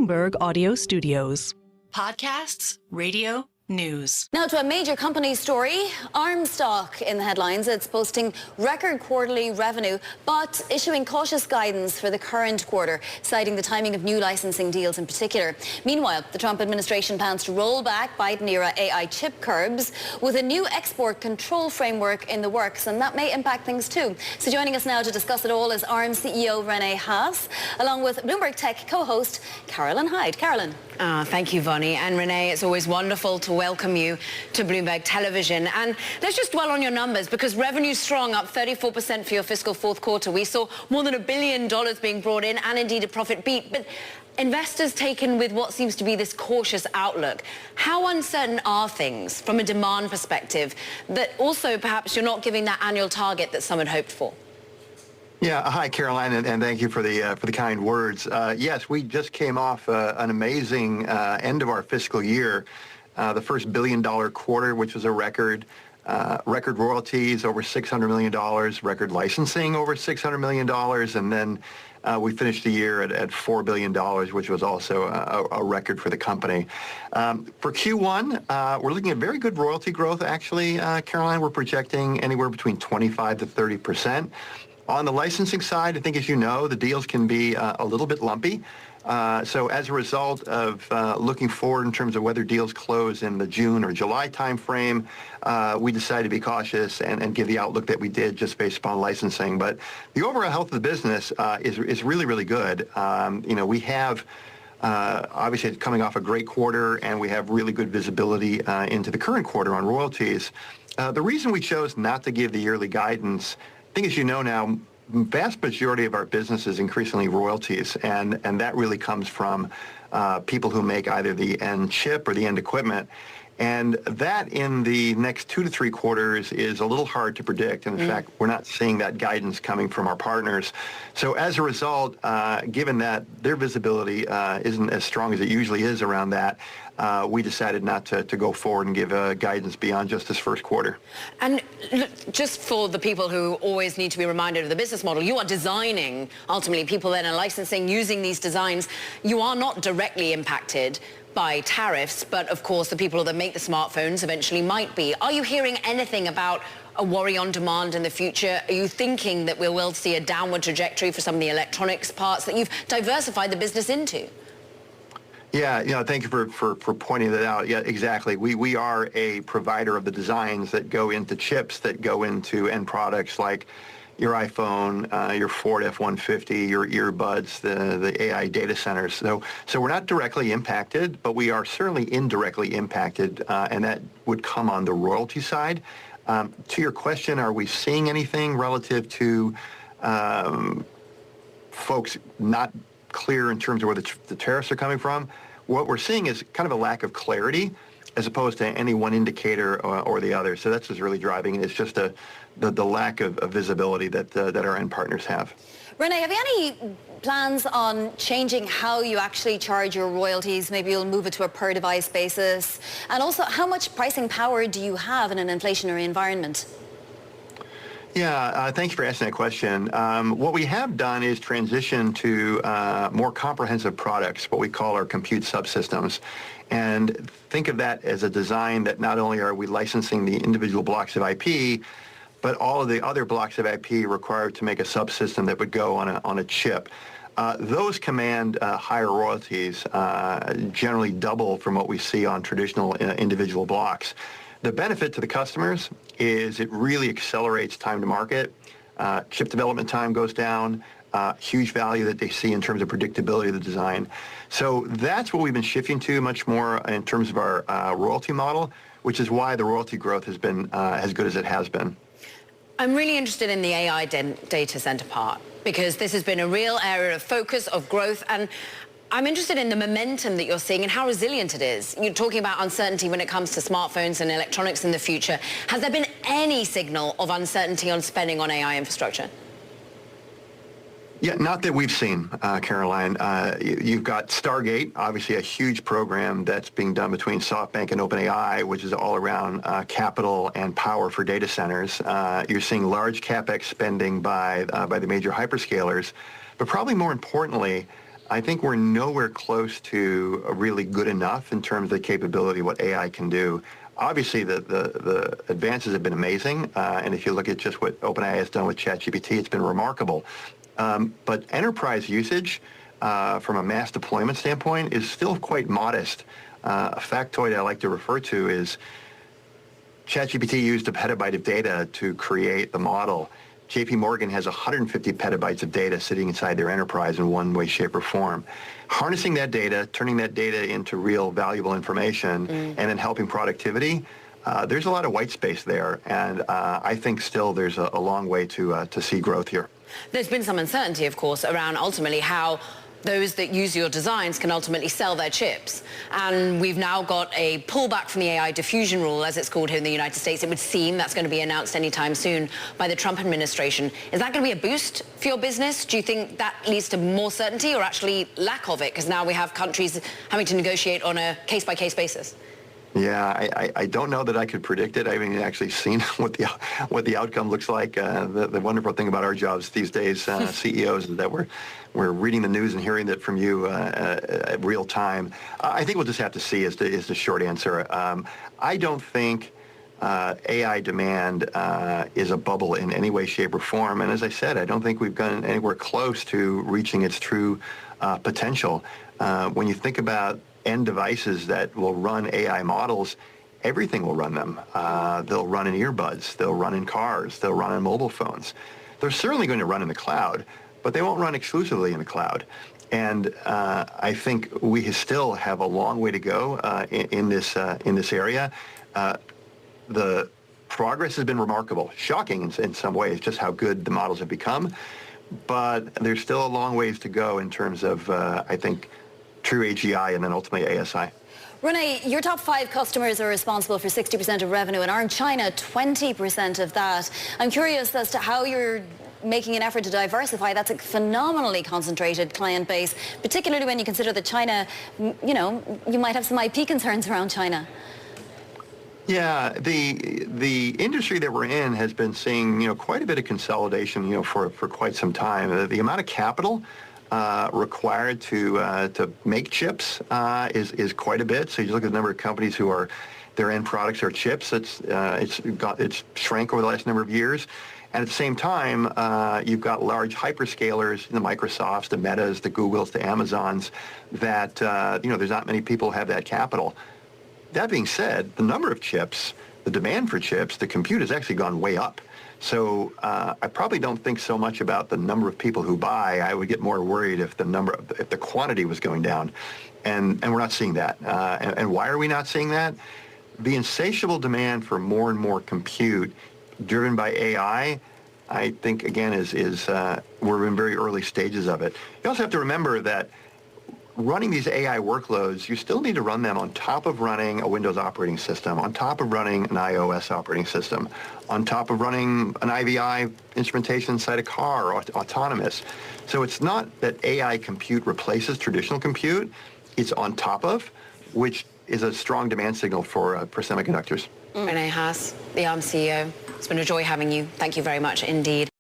Bloomberg Audio Studios. Podcasts, radio, news. Now to a major company story. ARM stock in the headlines. It's posting record quarterly revenue, but issuing cautious guidance for the current quarter, citing the timing of new licensing deals in particular. Meanwhile, the Trump administration plans to roll back Biden-era AI chip curbs with a new export control framework in the works, and that may impact things too. So joining us now to discuss it all is ARM CEO Rene Haas, along with Bloomberg Tech co-host Carolyn Hyde. Carolyn. Thank you, Vonnie. And Rene, it's always wonderful to welcome you to Bloomberg Television. And let's just dwell on your numbers, because revenue's strong, up 34% for your fiscal fourth quarter. We saw more than $1 billion being brought in, and indeed a profit beat. But investors taken with what seems to be this cautious outlook. How uncertain are things from a demand perspective that also perhaps you're not giving that annual target that some had hoped for? Yeah, hi, Caroline, and thank you for the kind words. Yes, we just came off an amazing end of our fiscal year, the first $1 billion quarter, which was a record. Record royalties over $600 million, record licensing over $600 million, and then we finished the year at $4 billion, which was also a record for the company. For Q1, we're looking at very good royalty growth, actually, Caroline. We're projecting anywhere between 25 to 30%. On the licensing side, I think, as you know, the deals can be a little bit lumpy. So as a result of looking forward in terms of whether deals close in the June or July timeframe, we decided to be cautious and give the outlook that we did just based upon licensing. But the overall health of the business is really, really good. We have obviously coming off a great quarter, and we have really good visibility into the current quarter on royalties. The reason we chose not to give the yearly guidance, I think, as you know now, vast majority of our business is increasingly royalties, and that really comes from people who make either the end chip or the end equipment. And that in the next 2 to 3 quarters is a little hard to predict. And in fact, we're not seeing that guidance coming from our partners. So as a result, given that their visibility isn't as strong as it usually is around that, we decided not to go forward and give guidance beyond just this first quarter. And just for the people who always need to be reminded of the business model, you are designing, ultimately, people then are licensing, using these designs. You are not directly impacted by tariffs, but of course the people that make the smartphones eventually might be. Are you hearing anything about a worry on demand in the future? Are you thinking that we will see a downward trajectory for some of the electronics parts that you've diversified the business into? Yeah, thank you for pointing that out. Yeah, exactly. We are a provider of the designs that go into chips that go into end products like your iPhone, your Ford F-150, your earbuds, the AI data centers. So we're not directly impacted, but we are certainly indirectly impacted, and that would come on the royalty side. To your question, are we seeing anything relative to folks not clear in terms of where the tariffs are coming from? What we're seeing is kind of a lack of clarity as opposed to any one indicator or the other. So that's what's really driving it. It's just the lack of visibility that our end partners have. Rene, have you any plans on changing how you actually charge your royalties? Maybe you'll move it to a per device basis. And also, how much pricing power do you have in an inflationary environment? Yeah, thank you for asking that question. What we have done is transition to more comprehensive products, what we call our compute subsystems. And think of that as a design that not only are we licensing the individual blocks of IP, but all of the other blocks of IP required to make a subsystem that would go on a chip. Those command higher royalties, generally double from what we see on traditional individual blocks. The benefit to the customers is it really accelerates time to market. Chip development time goes down, huge value that they see in terms of predictability of the design. So that's what we've been shifting to much more in terms of our royalty model, which is why the royalty growth has been as good as it has been. I'm really interested in the AI data center part, because this has been a real area of focus, of growth, and I'm interested in the momentum that you're seeing and how resilient it is. You're talking about uncertainty when it comes to smartphones and electronics in the future. Has there been any signal of uncertainty on spending on AI infrastructure? Yeah, not that we've seen, Caroline. You've got Stargate, obviously a huge program that's being done between SoftBank and OpenAI, which is all around capital and power for data centers. You're seeing large CapEx spending by the major hyperscalers. But probably more importantly, I think we're nowhere close to really good enough in terms of the capability of what AI can do. Obviously, the advances have been amazing, and if you look at just what OpenAI has done with ChatGPT, it's been remarkable. But enterprise usage, from a mass deployment standpoint, is still quite modest. A factoid I like to refer to is ChatGPT used a petabyte of data to create the model. JP Morgan has 150 petabytes of data sitting inside their enterprise in one way, shape, or form. Harnessing that data, turning that data into real valuable information, and then helping productivity, there's a lot of white space there, and I think still there's a long way to see growth here. There's been some uncertainty, of course, around ultimately how those that use your designs can ultimately sell their chips. And we've now got a pullback from the AI diffusion rule, as it's called here in the United States. It would seem that's going to be announced anytime soon by the Trump administration. Is that going to be a boost for your business? Do you think that leads to more certainty or actually lack of it? Because now we have countries having to negotiate on a case-by-case basis. Yeah, I don't know that I could predict it. I haven't actually seen what the outcome looks like. The wonderful thing about our jobs these days, CEOs, is that we're reading the news and hearing it from you at real time. I think we'll just have to see is the short answer. I don't think AI demand is a bubble in any way, shape, or form. And as I said, I don't think we've gone anywhere close to reaching its true potential. When you think about end devices that will run AI models, everything will run them. They'll run in earbuds. They'll run in cars. They'll run on mobile phones. They're certainly going to run in the cloud, but they won't run exclusively in the cloud. And I think we still have a long way to go in this area. The progress has been remarkable, shocking in some ways, just how good the models have become. But there's still a long ways to go in terms of, I think, true AGI and then ultimately ASI. Rene, your top 5 customers are responsible for 60% of revenue and aren't China 20% of that? I'm curious as to how you're making an effort to diversify. That's a phenomenally concentrated client base, particularly when you consider that China, you might have some IP concerns around China. Yeah, the industry that we're in has been seeing, quite a bit of consolidation, for quite some time. The amount of capital required to make chips is quite a bit. So you look at the number of companies their end products are chips. It's shrank over the last number of years. And at the same time, you've got large hyperscalers, the Microsofts, the Metas, the Googles, the Amazons, that there's not many people who have that capital. That being said, the number of chips, the demand for chips, the compute has actually gone way up. So I probably don't think so much about the number of people who buy. I would get more worried if the quantity was going down, and we're not seeing that. And why are we not seeing that? The insatiable demand for more and more compute, driven by AI, I think again we're in very early stages of it. You also have to remember that running these AI workloads, you still need to run them on top of running a Windows operating system, on top of running an iOS operating system, on top of running an IVI instrumentation inside a car, autonomous. So it's not that AI compute replaces traditional compute, it's on top of, which is a strong demand signal for semiconductors. Rene Haas, the ARM CEO. It's been a joy having you. Thank you very much indeed.